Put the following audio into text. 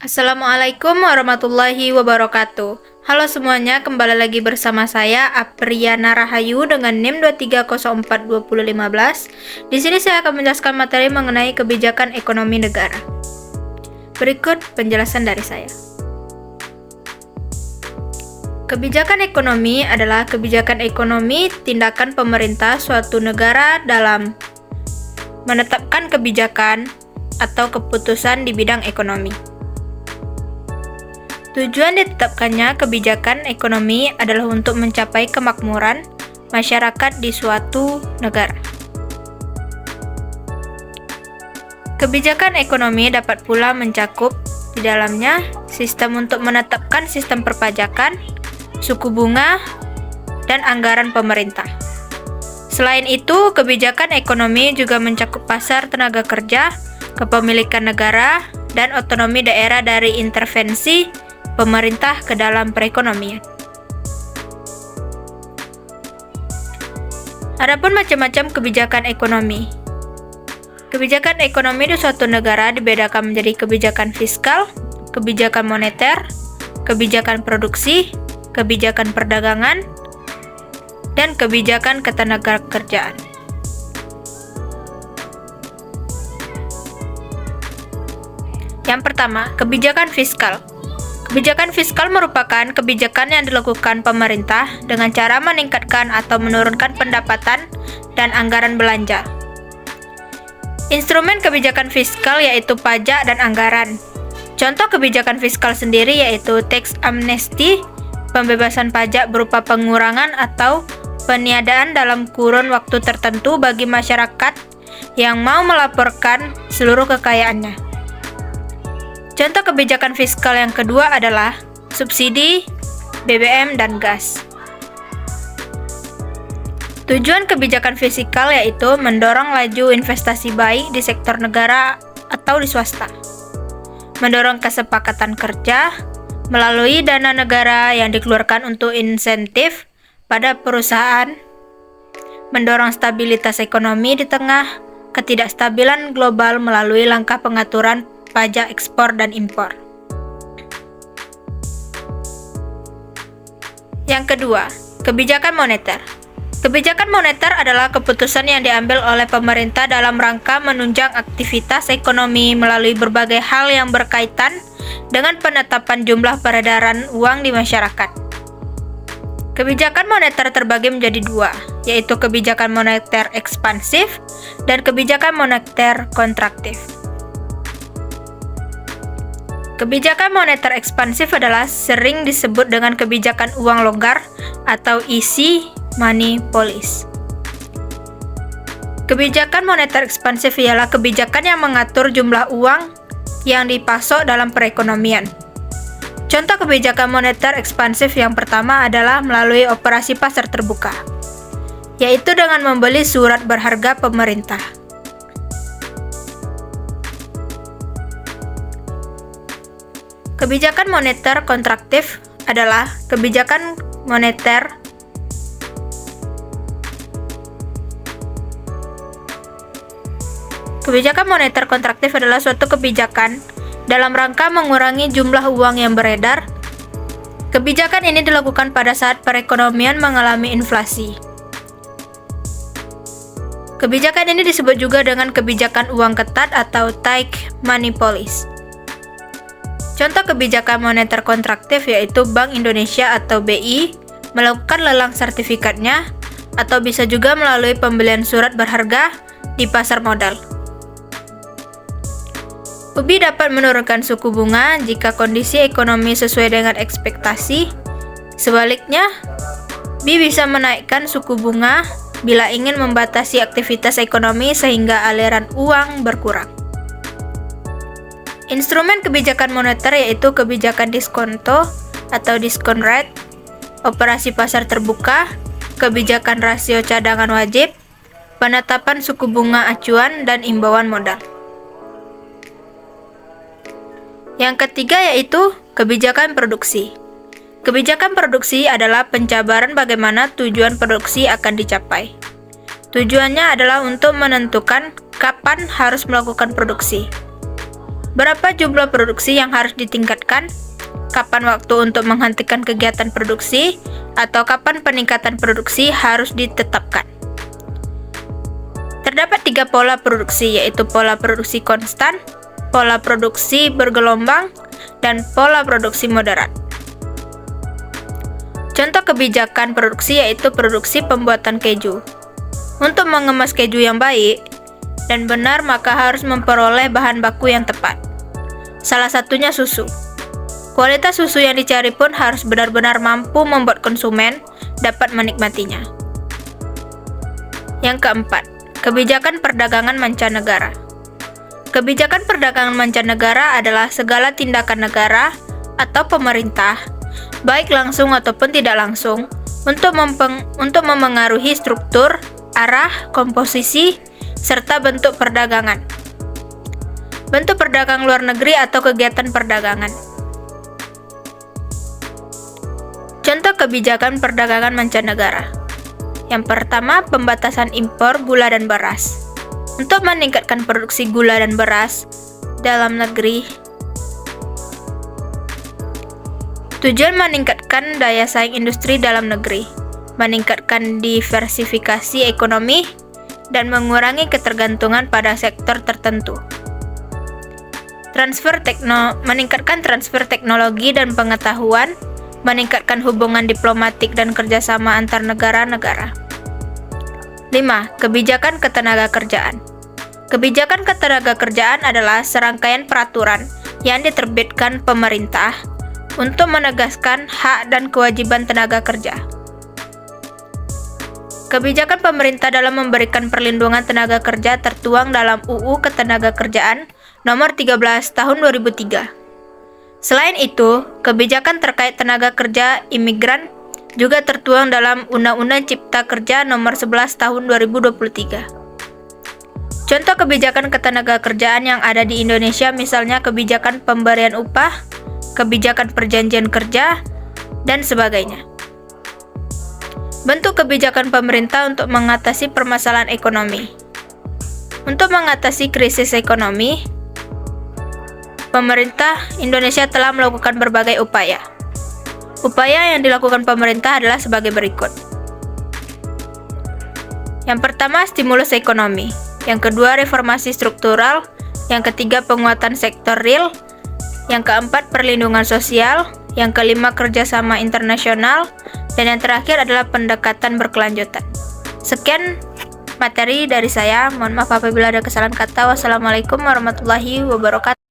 Assalamualaikum warahmatullahi wabarakatuh. Halo semuanya, kembali lagi bersama saya Apriana Rahayu dengan NIM 23042015. Di sini saya akan menjelaskan materi mengenai kebijakan ekonomi negara. Berikut penjelasan dari saya. Kebijakan ekonomi adalah kebijakan ekonomi tindakan pemerintah suatu negara dalam menetapkan kebijakan atau keputusan di bidang ekonomi. Tujuan ditetapkannya kebijakan ekonomi adalah untuk mencapai kemakmuran masyarakat di suatu negara. Kebijakan ekonomi dapat pula mencakup di dalamnya sistem untuk menetapkan sistem perpajakan, suku bunga, dan anggaran pemerintah. Selain itu, kebijakan ekonomi juga mencakup pasar tenaga kerja, kepemilikan negara, dan otonomi daerah dari intervensi pemerintah ke dalam perekonomian. Adapun macam-macam kebijakan ekonomi. Kebijakan ekonomi di suatu negara dibedakan menjadi kebijakan fiskal, kebijakan moneter, kebijakan produksi, kebijakan perdagangan, dan kebijakan ketenagakerjaan. Yang pertama, kebijakan fiskal. Kebijakan fiskal merupakan kebijakan yang dilakukan pemerintah dengan cara meningkatkan atau menurunkan pendapatan dan anggaran belanja. Instrumen kebijakan fiskal yaitu pajak dan anggaran. Contoh kebijakan fiskal sendiri yaitu tax amnesty, pembebasan pajak berupa pengurangan atau peniadaan dalam kurun waktu tertentu bagi masyarakat yang mau melaporkan seluruh kekayaannya. Contoh kebijakan fiskal yang kedua adalah subsidi BBM dan gas. Tujuan kebijakan fiskal yaitu mendorong laju investasi baik di sektor negara atau di swasta, mendorong kesepakatan kerja melalui dana negara yang dikeluarkan untuk insentif pada perusahaan, mendorong stabilitas ekonomi di tengah ketidakstabilan global melalui langkah pengaturan pajak ekspor dan impor. Yang kedua, kebijakan moneter. Kebijakan moneter adalah keputusan yang diambil oleh pemerintah dalam rangka menunjang aktivitas ekonomi melalui berbagai hal yang berkaitan dengan penetapan jumlah peredaran uang di masyarakat. Kebijakan moneter terbagi menjadi dua, yaitu kebijakan moneter ekspansif dan kebijakan moneter kontraktif. Kebijakan moneter ekspansif adalah sering disebut dengan kebijakan uang longgar atau easy money policy. Kebijakan moneter ekspansif ialah kebijakan yang mengatur jumlah uang yang dipasok dalam perekonomian. Contoh kebijakan moneter ekspansif yang pertama adalah melalui operasi pasar terbuka, yaitu dengan membeli surat berharga pemerintah. Kebijakan moneter kontraktif adalah kebijakan moneter kontraktif adalah suatu kebijakan dalam rangka mengurangi jumlah uang yang beredar. Kebijakan ini dilakukan pada saat perekonomian mengalami inflasi. Kebijakan ini disebut juga dengan kebijakan uang ketat atau tight money policy. Contoh kebijakan moneter kontraktif yaitu Bank Indonesia atau BI melakukan lelang sertifikatnya atau bisa juga melalui pembelian surat berharga di pasar modal. BI dapat menurunkan suku bunga jika kondisi ekonomi sesuai dengan ekspektasi. Sebaliknya, BI bisa menaikkan suku bunga bila ingin membatasi aktivitas ekonomi sehingga aliran uang berkurang. Instrumen kebijakan moneter yaitu kebijakan diskonto atau discount rate, operasi pasar terbuka, kebijakan rasio cadangan wajib, penetapan suku bunga acuan, dan imbauan modal. Yang ketiga yaitu kebijakan produksi. Kebijakan produksi adalah penjabaran bagaimana tujuan produksi akan dicapai. Tujuannya adalah untuk menentukan kapan harus melakukan produksi. Berapa jumlah produksi yang harus ditingkatkan? Kapan waktu untuk menghentikan kegiatan produksi? Atau kapan peningkatan produksi harus ditetapkan? Terdapat 3 pola produksi, yaitu pola produksi konstan, pola produksi bergelombang, dan pola produksi moderat. Contoh kebijakan produksi yaitu produksi pembuatan keju. Untuk mengemas keju yang baik dan benar, maka harus memperoleh bahan baku yang tepat. Salah satunya susu. Kualitas susu yang dicari pun harus benar-benar mampu membuat konsumen dapat menikmatinya. Yang keempat, kebijakan perdagangan mancanegara. Kebijakan perdagangan mancanegara adalah segala tindakan negara atau pemerintah, baik langsung ataupun tidak langsung, untuk memengaruhi struktur, arah, komposisi, serta bentuk perdagangan. Bentuk perdagangan luar negeri atau kegiatan perdagangan. Contoh kebijakan perdagangan mancanegara. Yang pertama, pembatasan impor gula dan beras. Untuk meningkatkan produksi gula dan beras dalam negeri, tujuan meningkatkan daya saing industri dalam negeri, meningkatkan diversifikasi ekonomi, dan mengurangi ketergantungan pada sektor tertentu. Meningkatkan transfer teknologi dan pengetahuan, meningkatkan hubungan diplomatik dan kerjasama antar negara-negara. 5. Kebijakan ketenagakerjaan. Kebijakan ketenagakerjaan adalah serangkaian peraturan yang diterbitkan pemerintah untuk menegaskan hak dan kewajiban tenaga kerja. Kebijakan pemerintah dalam memberikan perlindungan tenaga kerja tertuang dalam UU Ketenagakerjaan Nomor 13 Tahun 2003. Selain itu, kebijakan terkait tenaga kerja imigran juga tertuang dalam Undang-Undang Cipta Kerja Nomor 11 Tahun 2023. Contoh kebijakan ketenagakerjaan yang ada di Indonesia misalnya kebijakan pemberian upah, kebijakan perjanjian kerja, dan sebagainya. Bentuk kebijakan pemerintah untuk mengatasi permasalahan ekonomi. Untuk mengatasi krisis ekonomi, pemerintah Indonesia telah melakukan berbagai upaya. Upaya yang dilakukan pemerintah adalah sebagai berikut. Yang pertama, stimulus ekonomi. Yang kedua, reformasi struktural. Yang ketiga, penguatan sektor real. Yang keempat, perlindungan sosial. Yang kelima, kerjasama internasional. Dan yang terakhir adalah pendekatan berkelanjutan. Sekian materi dari saya. Mohon maaf apabila ada kesalahan kata. Wassalamualaikum warahmatullahi wabarakatuh.